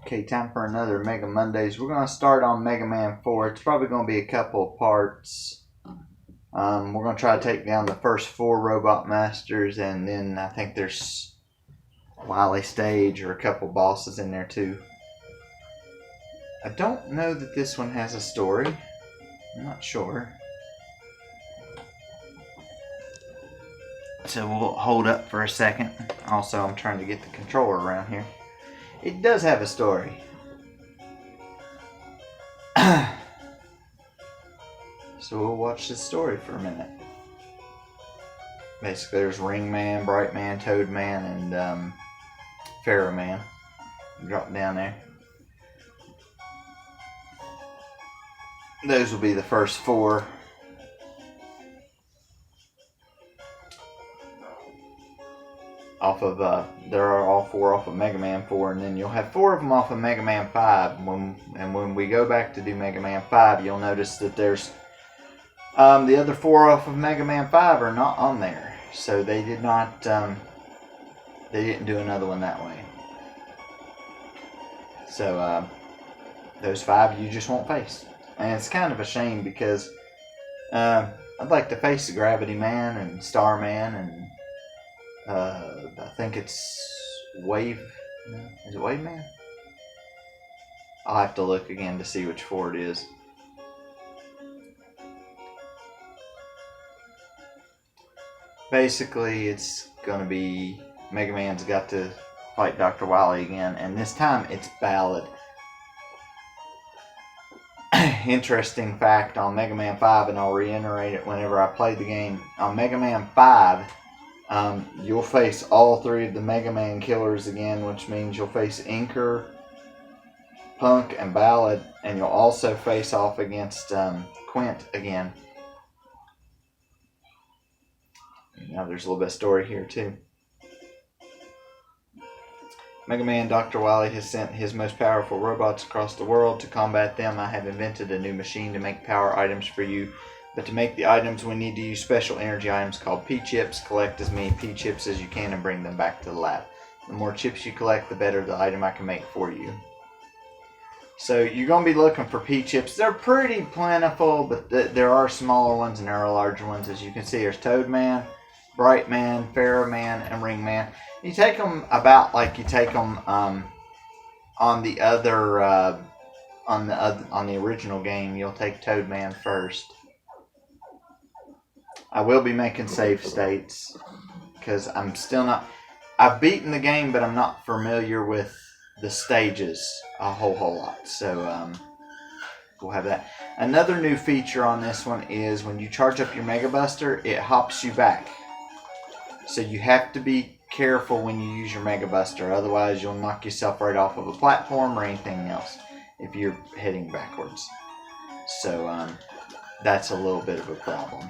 Okay, time for another Mega Mondays. We're going to start on Mega Man 4. It's probably going to be a couple of parts. We're going to try to take down the first 4 Robot Masters, and then I think there's Wily Stage or a couple bosses in there too. I don't know that this one has a story. I'm not sure. So we'll hold up for a second. Also, I'm trying to get the controller around here. It does have a story. So we'll watch this story for a minute. Basically, there's Ring Man, Bright Man, Toad Man, and Pharaoh Man. Drop down there. Those will be the first 4. Off of there are all 4 off of Mega Man 4, and then you'll have 4 of them off of Mega Man 5. When we go back to do Mega Man 5, you'll notice that there's the other 4 off of Mega Man 5 are not on there, so they did not they didn't do another one that way. So those 5 you just won't face, and it's kind of a shame because I'd like to face the Gravity Man and Star Man and I think it's Wave. Is it Wave Man? I'll have to look again to see which 4 it is. Basically, it's going to be Mega Man's got to fight Dr. Wily again, and this time it's Ballad. Interesting fact on Mega Man 5, and I'll reiterate it whenever I play the game. On Mega Man 5, you'll face all 3 of the Mega Man killers again, which means you'll face Inker, Punk, and Ballad, and you'll also face off against Quint again. Now there's a little bit of story here too. Mega Man Dr. Wily has sent his most powerful robots across the world. To combat them, I have invented a new machine to make power items for you. But to make the items, we need to use special energy items called P-Chips. Collect as many P-Chips as you can and bring them back to the lab. The more chips you collect, the better the item I can make for you. So you're going to be looking for P-Chips. They're pretty plentiful, but there are smaller ones and there are larger ones. As you can see, there's Toad Man, Bright Man, Pharaoh Man, and Ring Man. You take them about like you take them on the other on the original game. You'll take Toad Man first. I will be making save states because I'm still not. I've beaten the game, but I'm not familiar with the stages a whole lot. So we'll have that. Another new feature on this one is when you charge up your Mega Buster, it hops you back. So you have to be careful when you use your Mega Buster, otherwise you'll knock yourself right off of a platform or anything else if you're heading backwards. So that's a little bit of a problem.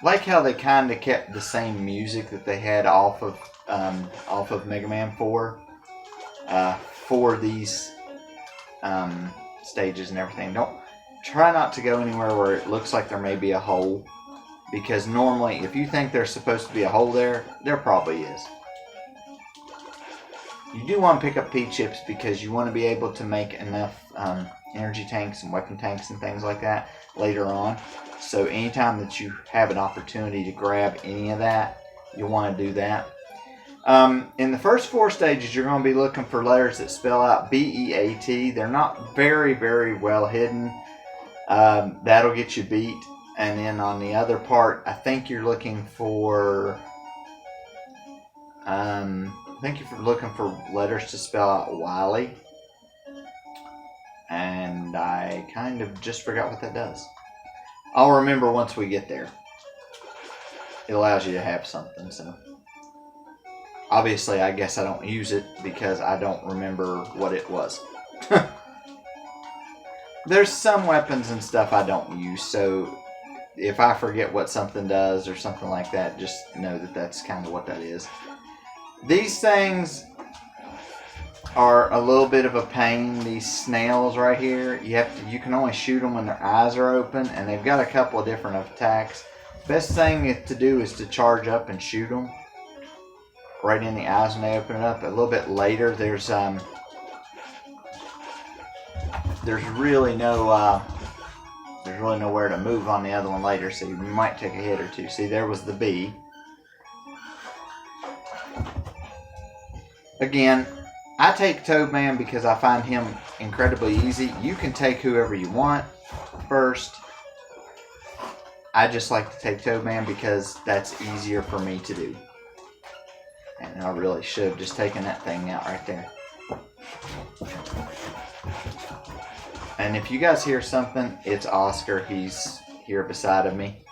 Like how they kind of kept the same music that they had off of Mega Man 4 for these stages and everything. Don't try not to go anywhere where it looks like there may be a hole, because normally if you think there's supposed to be a hole there probably is. You do want to pick up P-Chips because you want to be able to make enough energy tanks and weapon tanks and things like that later on. So anytime that you have an opportunity to grab any of that, you'll want to do that. In the first 4 stages, you're going to be looking for letters that spell out B-E-A-T. They're not very, very well hidden. That'll get you beat. And then on the other part, I think you're looking for letters to spell out Wily. And I kind of just forgot what that does. I'll remember once we get there. It allows you to have something, so. Obviously, I guess I don't use it because I don't remember what it was. There's some weapons and stuff I don't use, so if I forget what something does or something like that, just know that that's kind of what that is. These things are a little bit of a pain. These snails right here, you can only shoot them when their eyes are open, and they've got a couple of different attacks. Best thing to do is to charge up and shoot them. right in the eyes when they open it up. A little bit later, there's really no there's really nowhere to move on the other one later, so you might take a hit or two. See, there was the B. Again, I take Toadman because I find him incredibly easy. You can take whoever you want first. I just like to take Toadman because that's easier for me to do. And I really should have just taken that thing out right there. And if you guys hear something, it's Oscar. He's here beside of me.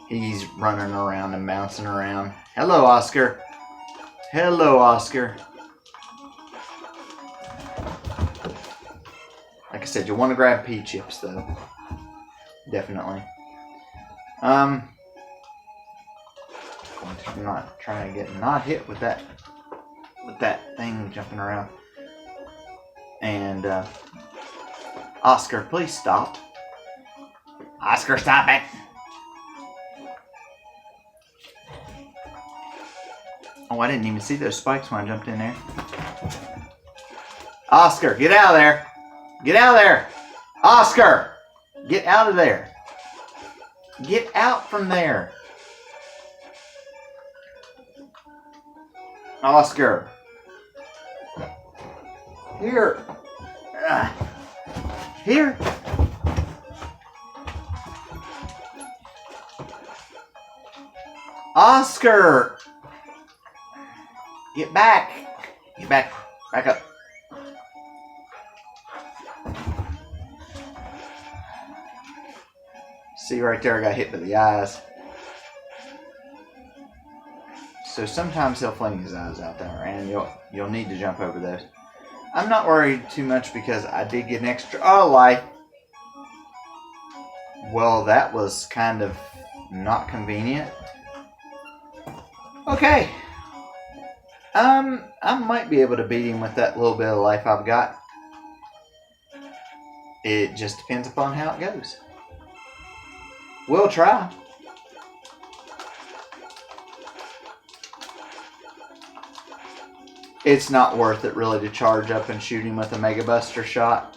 He's running around and bouncing around. Hello, Oscar. Hello, Oscar. Like I said, you want to grab pea chips, though. Definitely. I'm not trying to get not hit with that thing jumping around. And Oscar, please stop. Oscar, stop it. Oh, I didn't even see those spikes when I jumped in there. Oscar, get out of there. Get out of there. Oscar, get out of there. Get out from there. Oscar. Here. Here. Oscar. Get back. Get back. Back up. See right there, I got hit by the eyes. So sometimes he'll fling his eyes out there, and you'll need to jump over those. I'm not worried too much because I did get an extra life. Well, that was kind of not convenient. Okay. I might be able to beat him with that little bit of life I've got. It just depends upon how it goes. We'll try. It's not worth it really to charge up and shoot him with a Mega Buster shot.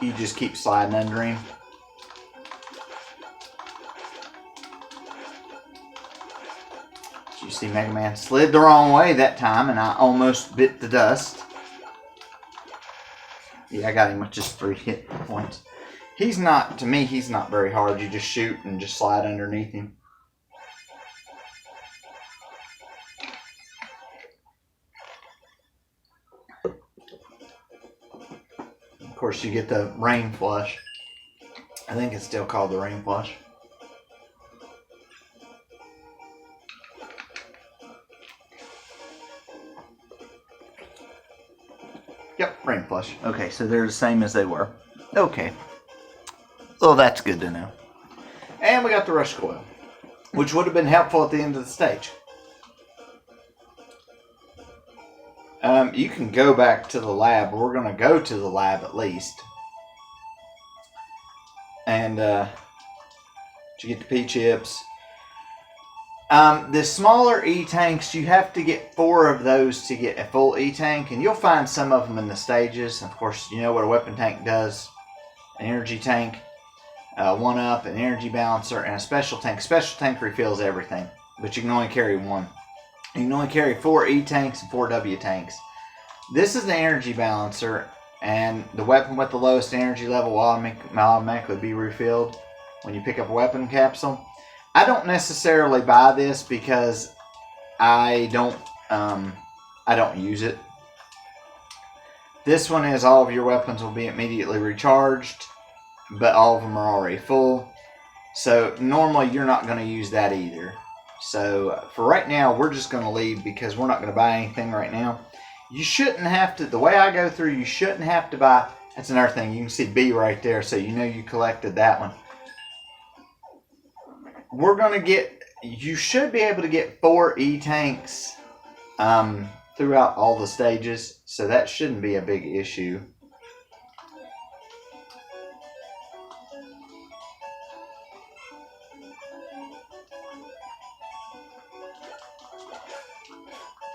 You just keep sliding under him. You see Mega Man slid the wrong way that time and I almost bit the dust. Yeah, I got him with just 3 hit points. He's not, to me, he's not very hard. You just shoot and just slide underneath him. Of course, you get the rain flush. I think it's still called the rain flush. Yep, rain flush. Okay, so they're the same as they were. Okay. Well, that's good to know. And we got the rush coil, which would have been helpful at the end of the stage. You can go back to the lab. We're going to go to the lab at least. And to get the pea chips. The smaller E-tanks, you have to get 4 of those to get a full E-tank. And you'll find some of them in the stages. Of course, you know what a weapon tank does. An energy tank, 1-up, an energy balancer, and a special tank. Special tank refills everything. But you can only carry 1. You can only carry 4 E-tanks and 4 W-tanks. This is the energy balancer. And the weapon with the lowest energy level will automatically be refilled when you pick up a weapon capsule. I don't necessarily buy this because I don't use it. This one is all of your weapons will be immediately recharged, but all of them are already full. So normally you're not going to use that either. So for right now, we're just going to leave because we're not going to buy anything right now. You shouldn't have to, the way I go through, you shouldn't have to buy, that's another thing. You can see B right there, so you know you collected that one. We're going to get, you should be able to get 4 E-tanks throughout all the stages, so that shouldn't be a big issue.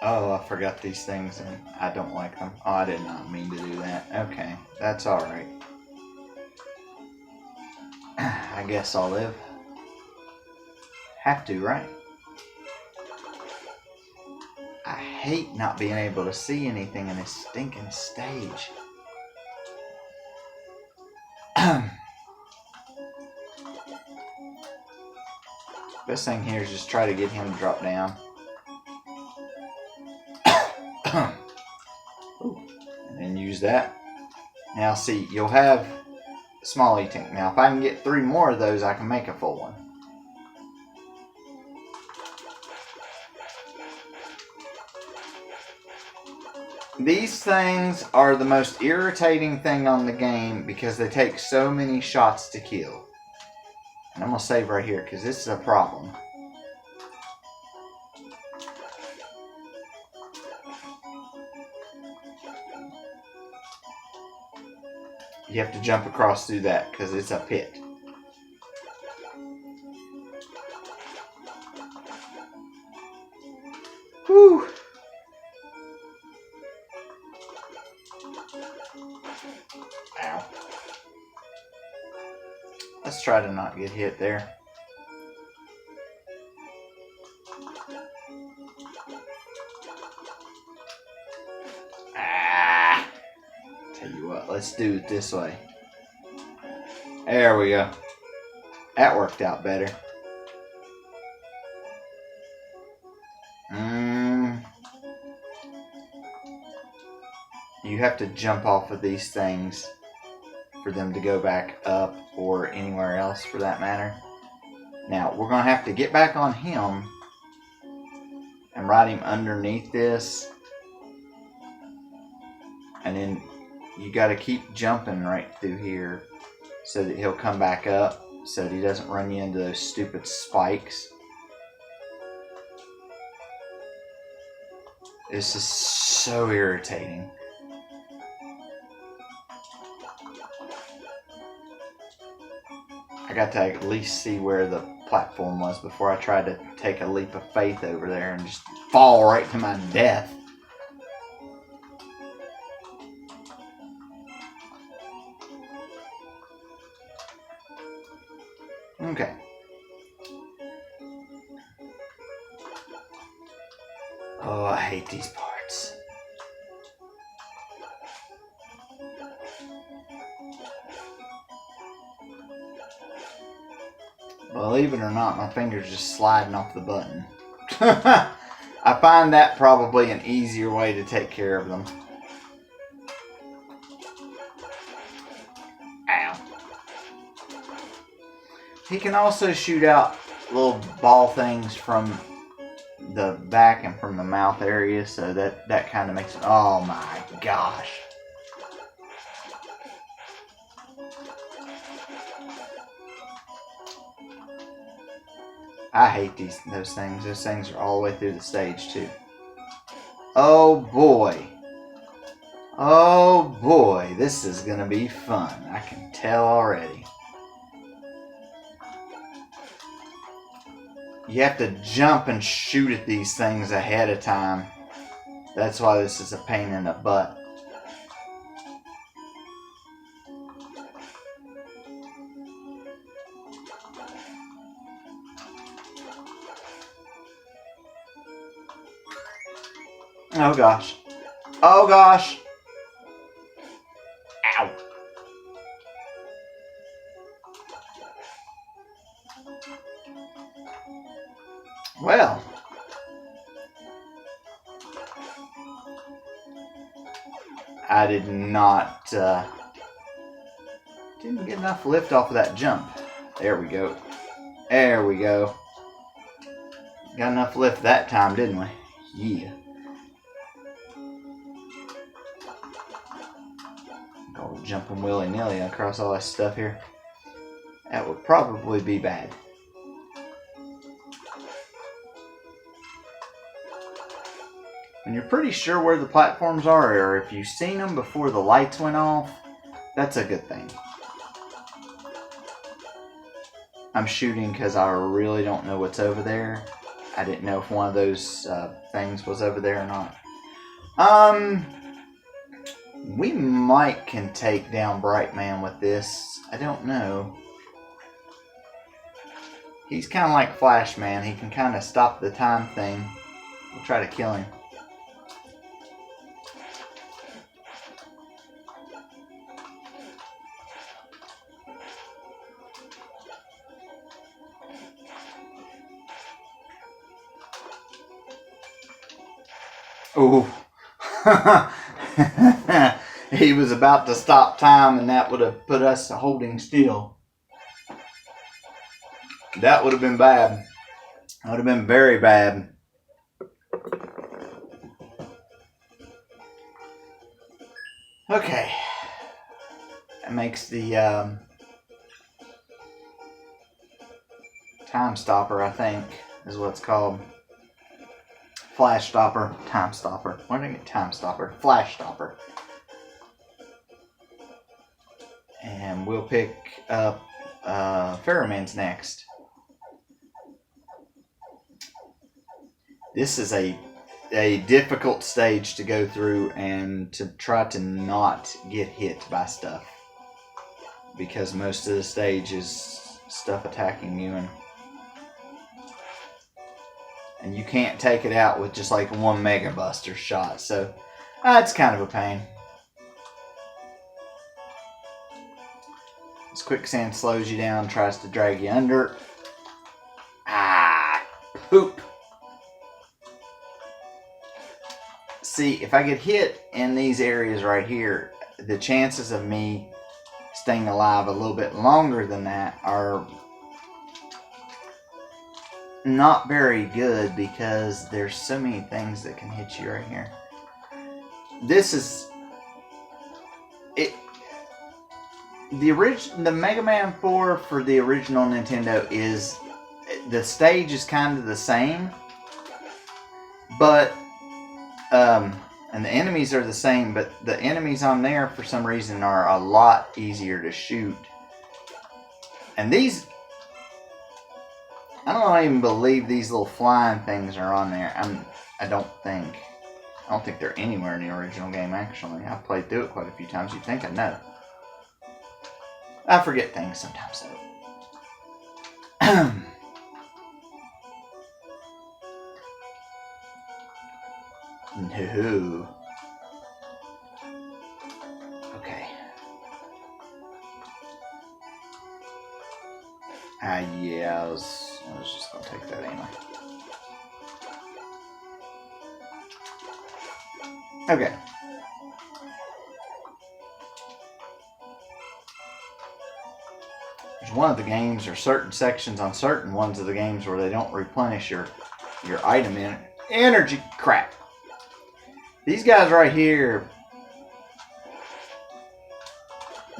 Oh, I forgot these things and I don't like them. Oh, I did not mean to do that. Okay, that's alright. I guess I'll live. Have to, right? I hate not being able to see anything in this stinking stage. Best thing here is just try to get him to drop down. Ooh, and then use that. Now see, you'll have a small E-Tank. Now if I can get 3 more of those, I can make a full one. These things are the most irritating thing on the game because they take so many shots to kill. And I'm going to save right here because this is a problem. You have to jump across through that because it's a pit. Whew. Ow. Let's try to not get hit there. Tell you what, let's do it this way. There we go. That worked out better. You have to jump off of these things for them to go back up or anywhere else for that matter. Now, we're going to have to get back on him and ride him underneath this. And then you got to keep jumping right through here so that he'll come back up so that he doesn't run you into those stupid spikes. This is so irritating. I got to at least see where the platform was before I tried to take a leap of faith over there and just fall right to my death. Okay. Oh, I hate these parts. Believe it or not, my finger's just sliding off the button. I find that probably an easier way to take care of them. Ow. He can also shoot out little ball things from the back and from the mouth area, so that kind of makes it... Oh my gosh. I hate those things. Those things are all the way through the stage too. Oh boy. Oh boy, this is gonna be fun. I can tell already. You have to jump and shoot at these things ahead of time. That's why this is a pain in the butt. Oh gosh. Oh gosh. Ow. Well. I did not, didn't get enough lift off of that jump. There we go. There we go. Got enough lift that time, didn't we? Yeah. Go jumping willy-nilly across all this stuff here. That would probably be bad. When you're pretty sure where the platforms are, or if you've seen them before the lights went off, that's a good thing. I'm shooting because I really don't know what's over there. I didn't know if one of those things was over there or not. We can take down Bright Man with this. I don't know. He's kind of like Flash Man. He can kind of stop the time thing. We'll try to kill him. Oh. He was about to stop time, and that would have put us holding still. That would have been bad. That would have been very bad. Okay. That makes the time stopper, I think, is what it's called. Flash stopper, time stopper. Why did I get time stopper? Flash stopper. And we'll pick up Ferroman's next. This is a difficult stage to go through and to try to not get hit by stuff, because most of the stage is stuff attacking you, and you can't take it out with just like one Mega Buster shot, so it's kind of a pain. This quicksand slows you down, tries to drag you under. Poop. See, if I get hit in these areas right here, the chances of me staying alive a little bit longer than that are not very good, because there's so many things that can hit you right here. This is it. The Mega Man 4 for the original Nintendo is, the stage is kind of the same, but and the enemies are the same, but the enemies on there for some reason are a lot easier to shoot. And these, I don't even believe these little flying things are on there. I don't think they're anywhere in the original game, actually. I've played through it quite a few times. You'd think I'd know. I forget things sometimes, though. No. Okay. Yeah, I was just gonna take that anyway. Okay. There's one of the games, or certain sections on certain ones of the games, where they don't replenish your item energy. Crap. These guys right here,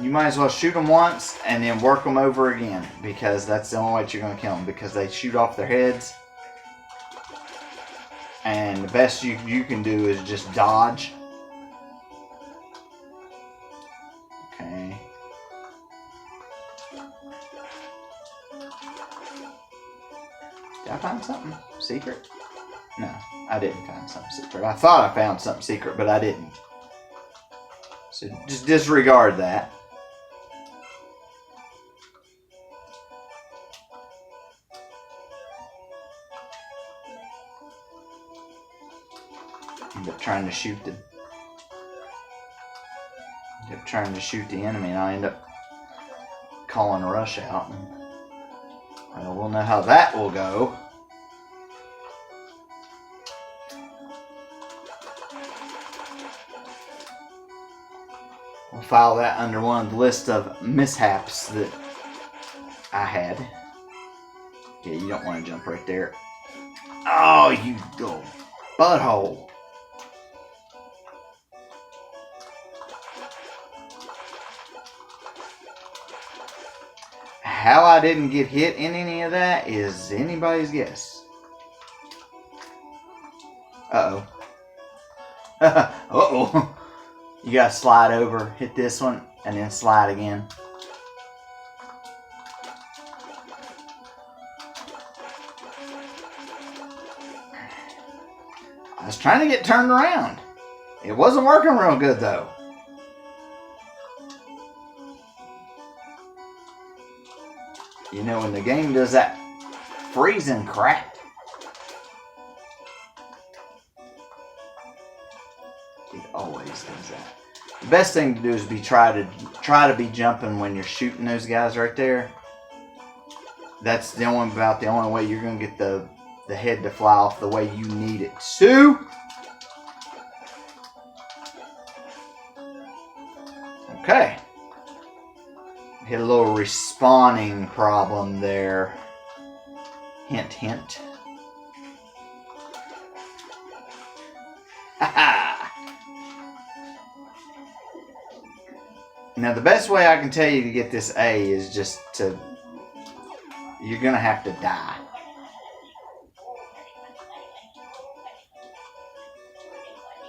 you might as well shoot them once and then work them over again, because that's the only way you're going to kill them, because they shoot off their heads. And the best you can do is just dodge. Okay. Did I find something secret? No, I didn't find something secret. I thought I found something secret, but I didn't. So just disregard that. End up trying to shoot the enemy, and I end up calling a rush out. And, well, we'll know how that will go. We'll file that under one of the list of mishaps that I had. Yeah, you don't want to jump right there. Oh, you go butthole. How I didn't get hit in any of that is anybody's guess. Uh-oh. Uh-oh. You gotta slide over, hit this one, and then slide again. was trying to get turned around. It wasn't working real good though. You know, when the game does that freezing crap, it always does that. The best thing to do is try to be jumping when you're shooting those guys right there. That's the only way you're gonna get the head to fly off the way you need it to. Okay. Hit a little respawning problem there. Hint, hint. Now the best way I can tell you to get this A is just to... You're gonna have to die.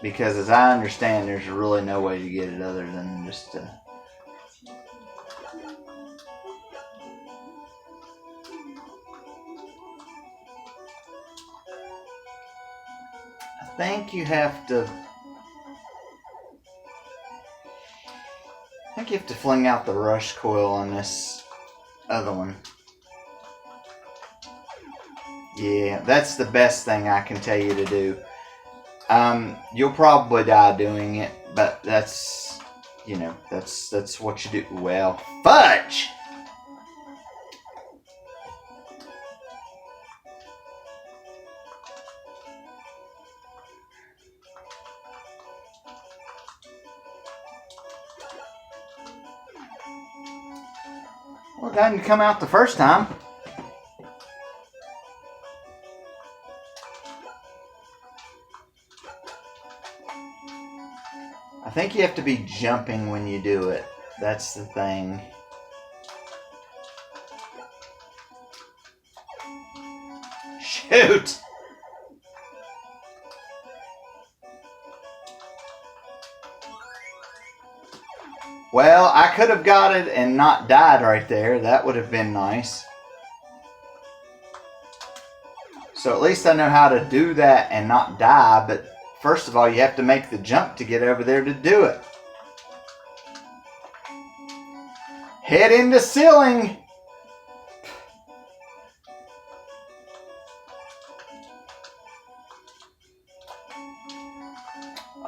Because as I understand, there's really no way to get it other than just to... I think you have to fling out the rush coil on this other one. Yeah, that's the best thing I can tell you to do. You'll probably die doing it, but that's, you know, that's what you do. Well, fudge! Well, that didn't come out the first time. I think you have to be jumping when you do it. That's the thing. Shoot! Well, I could have got it and not died right there. That would have been nice. So at least I know how to do that and not die, but first of all, you have to make the jump to get over there to do it. Head into ceiling.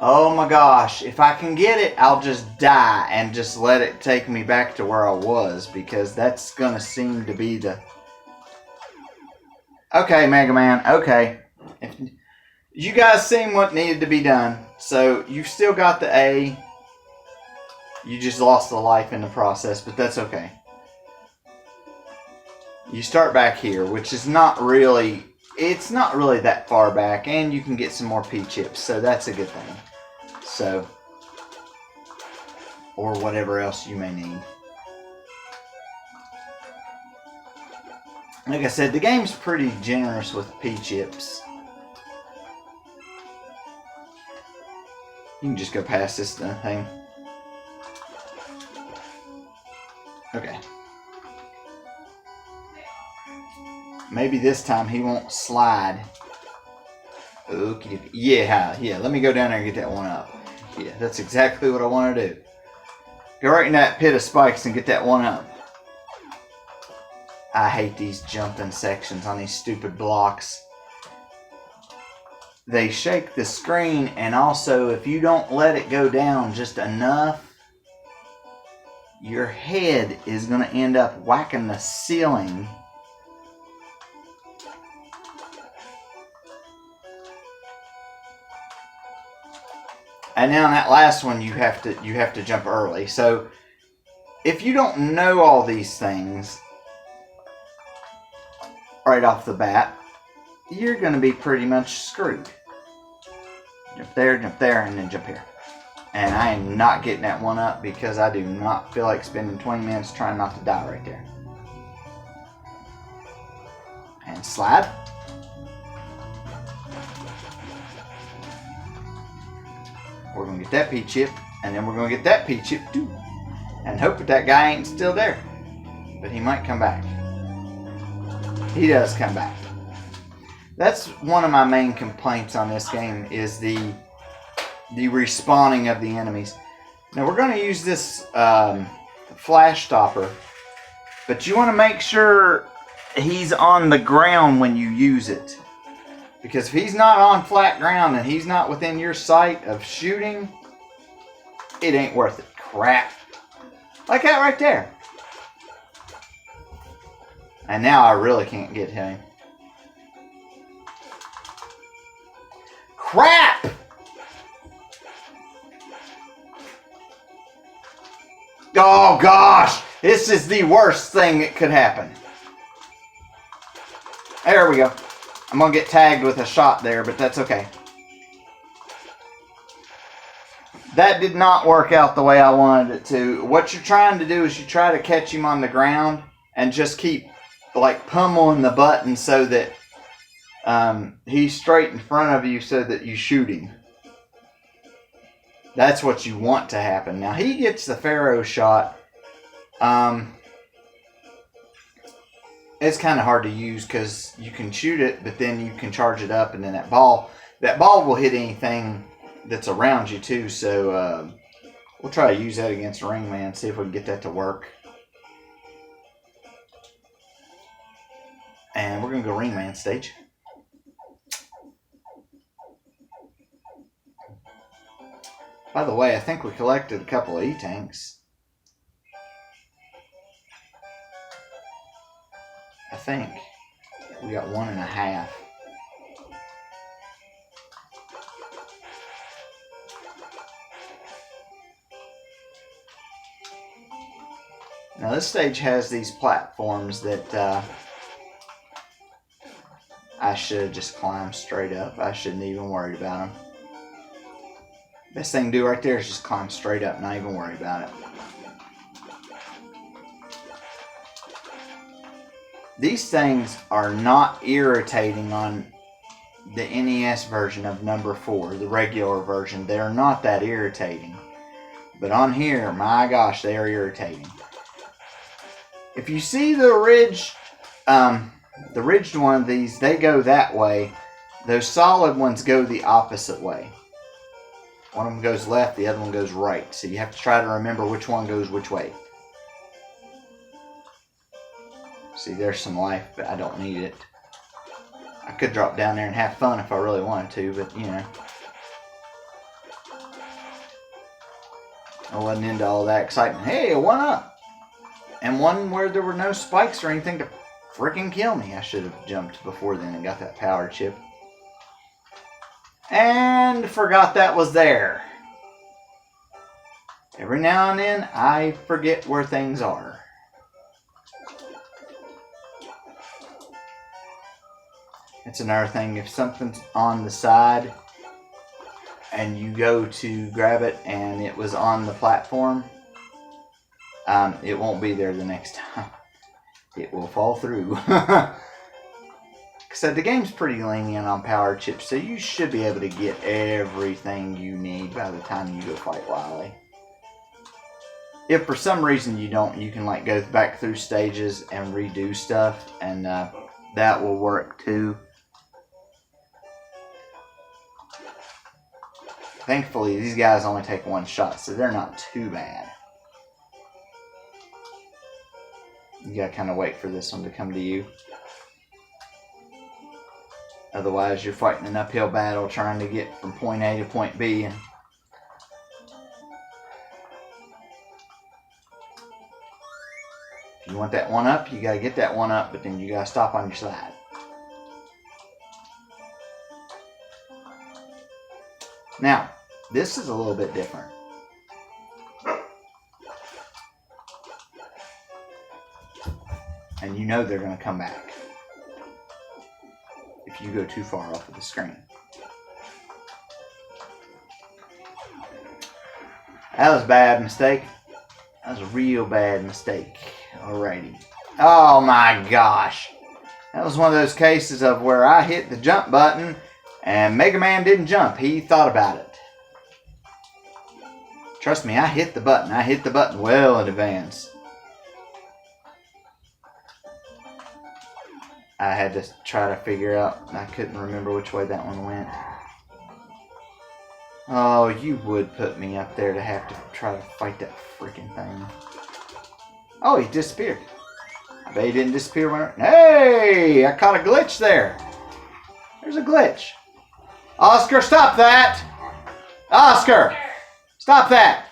Oh my gosh, if I can get it, I'll just die and just let it take me back to where I was, because that's gonna seem to be the... Okay, Mega Man, okay. You guys seen what needed to be done, so you've still got the A. You just lost a life in the process, but that's okay. You start back here, which is not really... It's not really that far back, and you can get some more P-chips, so that's a good thing. So, or whatever else you may need. Like I said, the game's pretty generous with P-chips. You can just go past this thing. Okay. Maybe this time he won't slide. Okay. Yeah, let me go down there and get that one up. Yeah, that's exactly what I want to do. Go right in that pit of spikes and get that one up. I hate these jumping sections on these stupid blocks. They shake the screen, and also if you don't let it go down just enough, your head is going to end up whacking the ceiling. And now on that last one, you have to jump early. So if you don't know all these things right off the bat, you're going to be pretty much screwed. Jump there, and then jump here. And I am not getting that one up because I do not feel like spending 20 minutes trying not to die right there. And slide. We're going to get that P-chip, and then we're going to get that P-chip too. And hope that guy ain't still there. But he might come back. He does come back. That's one of my main complaints on this game is the respawning of the enemies. Now we're going to use this flash stopper, but you want to make sure he's on the ground when you use it. Because if he's not on flat ground and he's not within your sight of shooting, it ain't worth it. Crap. Like that right there. And now I really can't get him. Crap! Oh gosh! This is the worst thing that could happen. There we go. I'm going to get tagged with a shot there, but that's okay. That did not work out the way I wanted it to. What you're trying to do is you try to catch him on the ground and just keep like pummeling the button so that he's straight in front of you so that you shoot him. That's what you want to happen. Now he gets the Pharaoh shot. It's kind of hard to use because you can shoot it, but then you can charge it up, and then that ball will hit anything that's around you too. So we'll try to use that against Ringman, see if we can get that to work. And we're gonna go Ringman stage. By the way, I think we collected a couple of E-tanks. I think we got 1.5. Now this stage has these platforms that I should have just climbed straight up. I shouldn't even worried about them. Best thing to do right there is just climb straight up, not even worry about it. These things are not irritating on the NES version of number 4, the regular version. They're not that irritating. But on here, my gosh, they are irritating. If you see the ridged one of these, they go that way. Those solid ones go the opposite way. One of them goes left, the other one goes right. So you have to try to remember which one goes which way. See, there's some life, but I don't need it. I could drop down there and have fun if I really wanted to, but you know. I wasn't into all that excitement. Hey, a 1-up! And one where there were no spikes or anything to freaking kill me. I should have jumped before then and got that power chip. And forgot that was there. Every now and then, I forget where things are. It's another thing, if something's on the side and you go to grab it and it was on the platform, it won't be there the next time. It will fall through. So the game's pretty lenient on power chips, so you should be able to get everything you need by the time you go fight Wily. If for some reason you don't, you can like go back through stages and redo stuff, and that will work too. Thankfully, these guys only take one shot, so they're not too bad. You gotta kind of wait for this one to come to you. Otherwise, you're fighting an uphill battle trying to get from point A to point B. And if you want that 1-up, you gotta get that 1-up, but then you gotta stop on your side. Now, this is a little bit different. And you know they're going to come back if you go too far off of the screen. That was a bad mistake. That was a real bad mistake. Alrighty. Oh my gosh. That was one of those cases of where I hit the jump button and Mega Man didn't jump. He thought about it. Trust me, I hit the button. I hit the button well in advance. I had to try to figure out. I couldn't remember which way that one went. Oh, you would put me up there to have to try to fight that freaking thing. Oh, he disappeared. I bet he didn't disappear when... Hey! I caught a glitch there. There's a glitch. Oscar, stop that! Oscar! Stop that!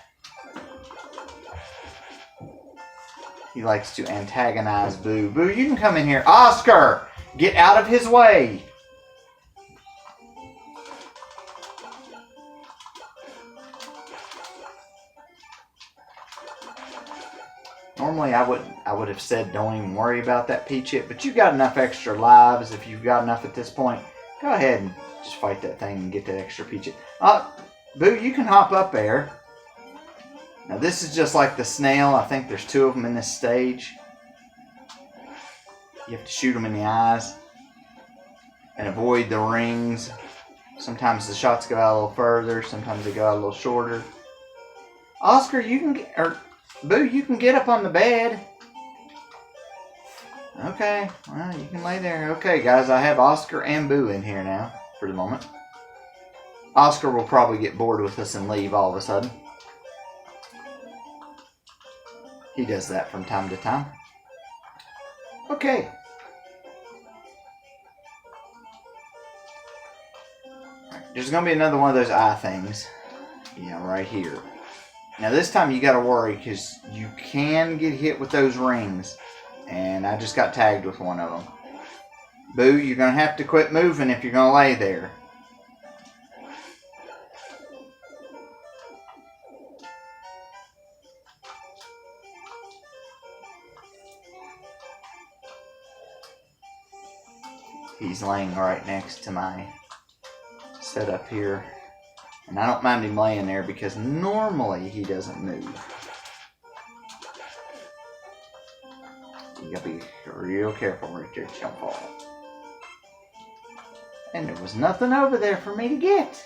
He likes to antagonize Boo. Boo, you can come in here. Oscar! Get out of his way! Normally I would have said don't even worry about that Peach Hit, but you've got enough extra lives. If you've got enough at this point, go ahead and just fight that thing and get that extra Peach Hit. Boo, you can hop up there. Now this is just like the snail. I think there's 2 of them in this stage. You have to shoot them in the eyes and avoid the rings. Sometimes the shots go out a little further. Sometimes they go out a little shorter. Oscar, you can get... Boo, you can get up on the bed. Okay, well, you can lay there. Okay, guys, I have Oscar and Boo in here now for the moment. Oscar will probably get bored with us and leave all of a sudden. He does that from time to time. Okay. There's going to be another one of those eye things. Yeah, right here. Now this time you got to worry because you can get hit with those rings. And I just got tagged with one of them. Boo, you're going to have to quit moving if you're going to lay there. He's laying right next to my setup here. And I don't mind him laying there because normally he doesn't move. You gotta be real careful right there, you don't fall. And there was nothing over there for me to get.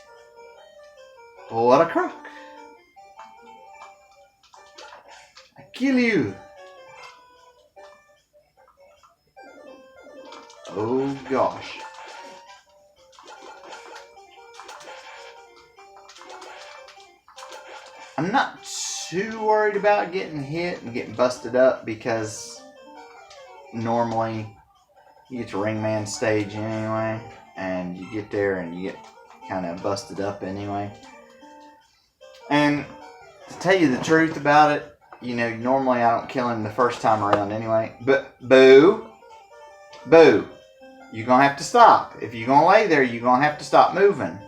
What a crock. I kill you. Oh gosh. I'm not too worried about getting hit and getting busted up because normally you get to Ringman stage anyway and you get there and you get kind of busted up anyway. And to tell you the truth about it, you know, normally I don't kill him the first time around anyway. But Boo, you're going to have to stop. If you're going to lay there, you're going to have to stop moving.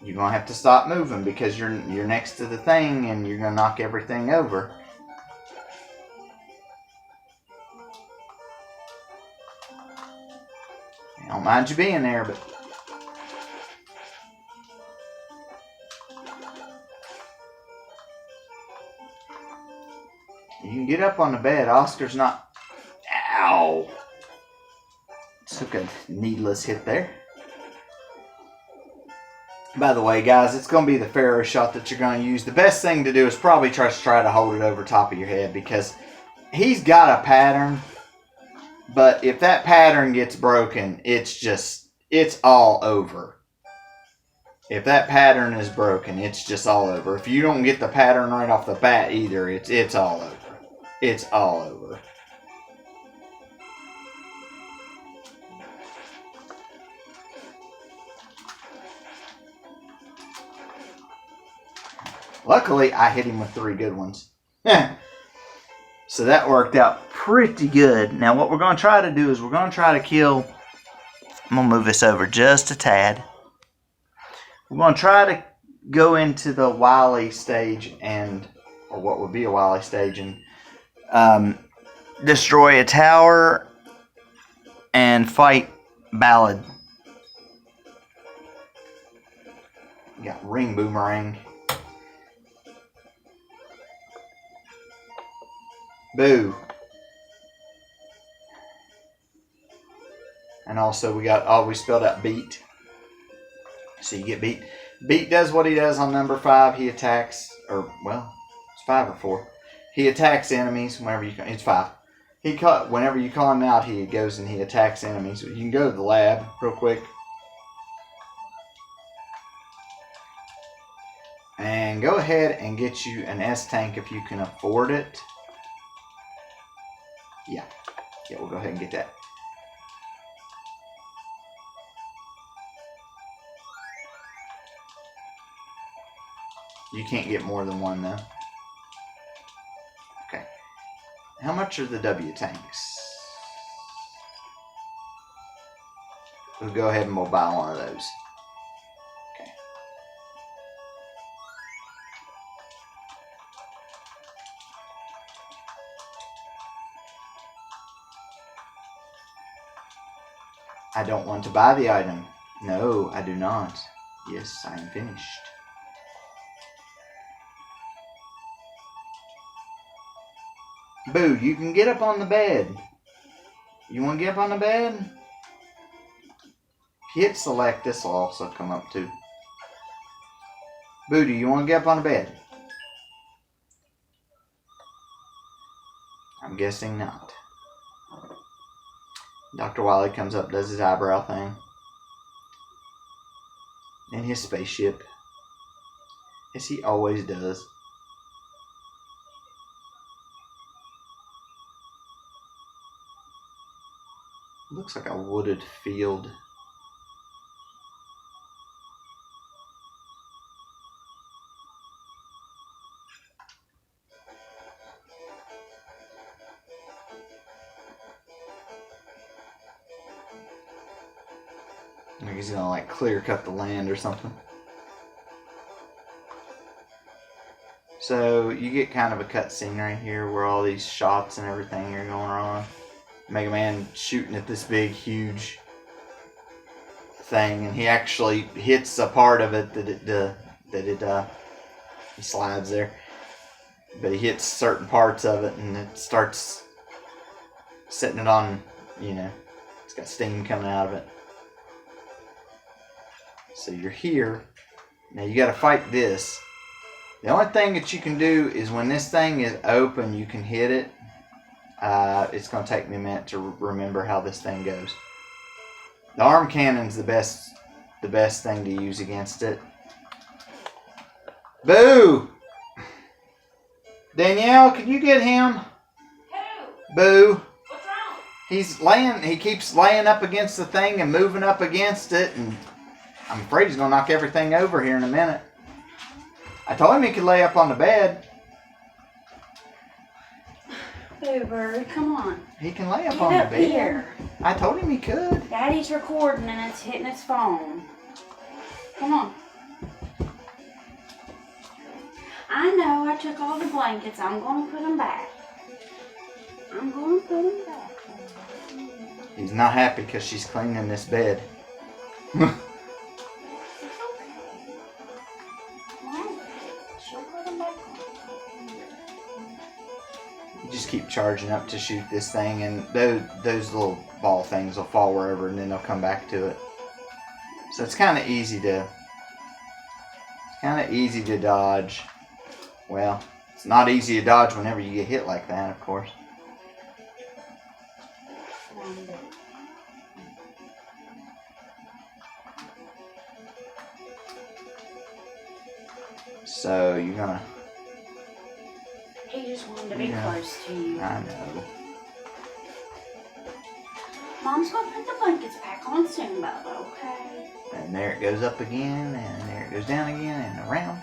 You're going to have to stop moving because you're next to the thing and you're going to knock everything over. I don't mind you being there, but... You can get up on the bed. Oscar's not... Ow! Took a needless hit there. By the way, guys, it's going to be the Pharaoh shot that you're going to use. The best thing to do is probably try to hold it over top of your head because he's got a pattern. But if that pattern gets broken, it's all over. If that pattern is broken, it's just all over. If you don't get the pattern right off the bat either, it's all over. It's all over. Luckily, I hit him with 3 good ones. So that worked out pretty good. Now what we're going to try to do is we're going to try to kill... I'm going to move this over just a tad. We're going to try to go into the Wily stage or what would be a Wily stage, and destroy a tower and fight Ballad. You got Ring Boomerang. Boo. And also we spelled out beat. So you get beat. Beat does what he does on number 5. He attacks, or well, it's 5 or 4. He attacks enemies whenever you can. It's 5. Whenever you call him out, he goes and he attacks enemies. You can go to the lab real quick. And go ahead and get you an S-Tank if you can afford it. Yeah, we'll go ahead and get that. You can't get more than one though. Okay. How much are the W tanks? We'll go ahead and we'll buy one of those. Okay. I don't want to buy the item. No, I do not. Yes, I am finished. Boo, you can get up on the bed. You want to get up on the bed? If you hit select, this will also come up too. Boo, do you want to get up on the bed? I'm guessing not. Dr. Wily comes up, does his eyebrow thing. In his spaceship. As he always does. Looks like a wooded field. Like he's gonna like clear cut the land or something. So you get kind of a cutscene right here where all these shots and everything are going on. Mega Man shooting at this big, huge thing, and he actually hits a part of it he slides there, but he hits certain parts of it, and it starts setting it on. You know, it's got steam coming out of it. So you're here now. You got to fight this. The only thing that you can do is when this thing is open, you can hit it. It's going to take me a minute to remember how this thing goes. The arm cannon's the best thing to use against it. Boo! Danielle, can you get him? Who? Boo. What's wrong? He keeps laying up against the thing and moving up against it, and I'm afraid he's going to knock everything over here in a minute. I told him he could lay up on the bed. Boo Bird, come on. He can lay up Get on up the bed. here. I told him he could. Daddy's recording and it's hitting his phone. Come on. I know I took all the blankets. I'm going to put them back. I'm going to put them back. He's not happy because she's cleaning this bed. You just keep charging up to shoot this thing, and those little ball things will fall wherever, and then they'll come back to it. So it's kind of easy to dodge. Well, it's not easy to dodge whenever you get hit like that, of course. So you're gonna... He just wanted to be close to you. I know. Mom's going to put the blankets back on soon, Bubba, okay? And there it goes up again, and there it goes down again, and around.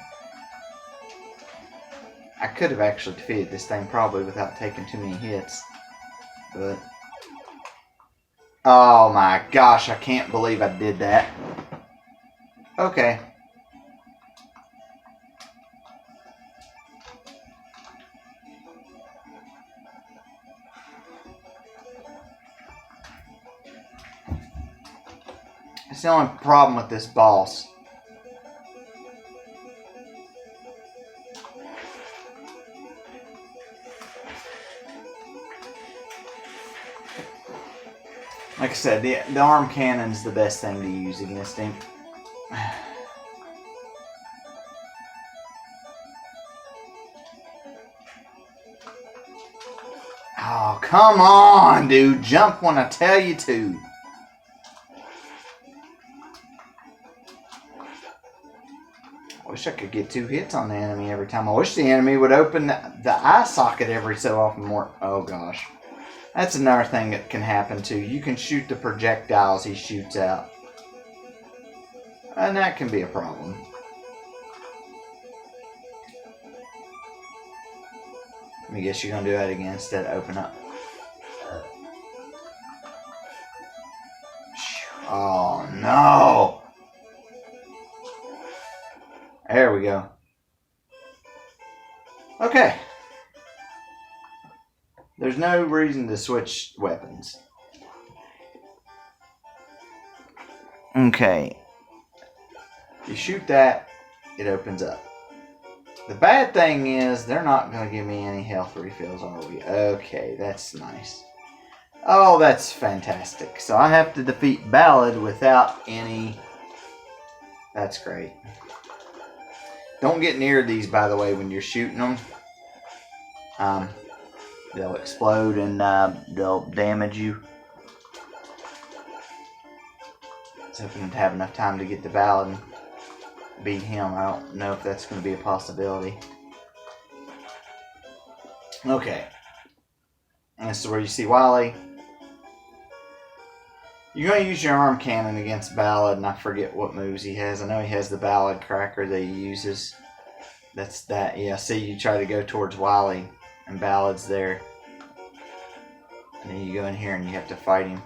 I could have actually defeated this thing probably without taking too many hits. But... oh my gosh, I can't believe I did that. Okay. It's the only problem with this boss. Like I said, the arm cannon's the best thing to use against him. Oh, come on, dude. Jump when I tell you to. I wish I could get 2 hits on the enemy every time. I wish the enemy would open the eye socket every so often more. Oh, gosh. That's another thing that can happen, too. You can shoot the projectiles he shoots out. And that can be a problem. Let me guess you're going to do that again instead of open up. Oh, no. There we go. Okay. There's no reason to switch weapons. Okay. You shoot that, it opens up. The bad thing is they're not going to give me any health refills, are we? Okay, that's nice. Oh, that's fantastic. So I have to defeat Ballad without any... That's great. Don't get near these, by the way, when you're shooting them. They'll explode and they'll damage you. I was hoping to have enough time to get the Ballad and beat him. I don't know if that's going to be a possibility. Okay. And this is where you see Wily. You're going to use your arm cannon against Ballad, and I forget what moves he has. I know he has the Ballad cracker that he uses. That's that. Yeah, see, you try to go towards Wily, and Ballad's there. And then you go in here and you have to fight him.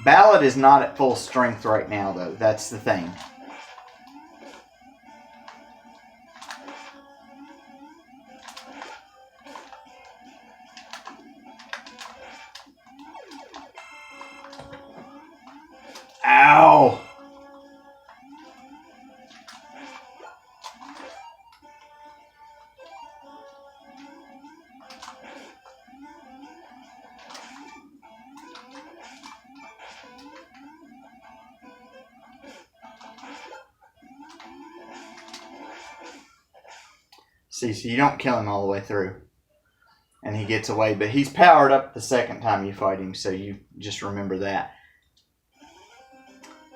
Ballad is not at full strength right now, though. That's the thing. Ow! See, so you don't kill him all the way through. And he gets away, but he's powered up the second time you fight him, so you just remember that.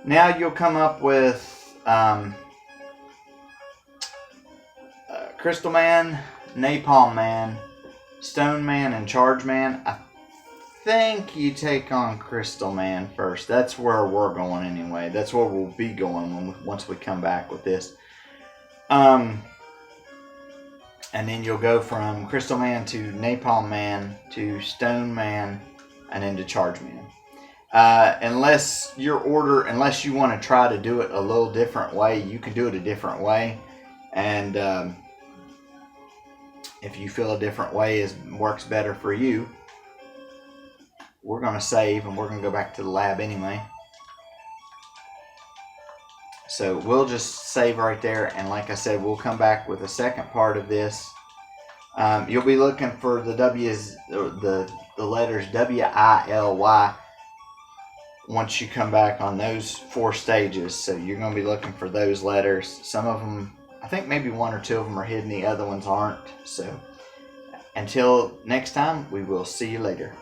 Now you'll come up with Crystal Man, Napalm Man, Stone Man, and Charge Man. I think you take on Crystal Man first. That's where we're going anyway. That's where we'll be going once we come back with this. And then you'll go from Crystal Man to Napalm Man to Stone Man and then to Charge Man. Unless you want to try to do it a little different way, you can do it a different way. And if you feel a different way works better for you, we're going to save and we're going to go back to the lab anyway. So we'll just save right there, and like I said, we'll come back with the second part of this. You'll be looking for the letters W-I-L-Y once you come back on those 4 stages. So you're going to be looking for those letters. Some of them, I think maybe 1 or 2 of them are hidden, the other ones aren't. So until next time, we will see you later.